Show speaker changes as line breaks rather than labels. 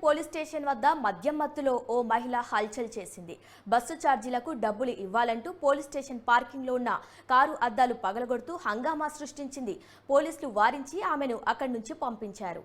Police station వద్ద మద్యం మత్తులో ఓ మహిళ హల్చల్ చేసింది. బస్సు ఛార్జీలకు డబ్బులు ఇవ్వాలంటూ పోలీస్ స్టేషన్ పార్కింగ్ లో ఉన్న కారు అద్దాలు పగలగొడుతూ హంగామా సృష్టించింది. పోలీసులు వారించి ఆమెను అక్కడి నుంచి పంపించారు.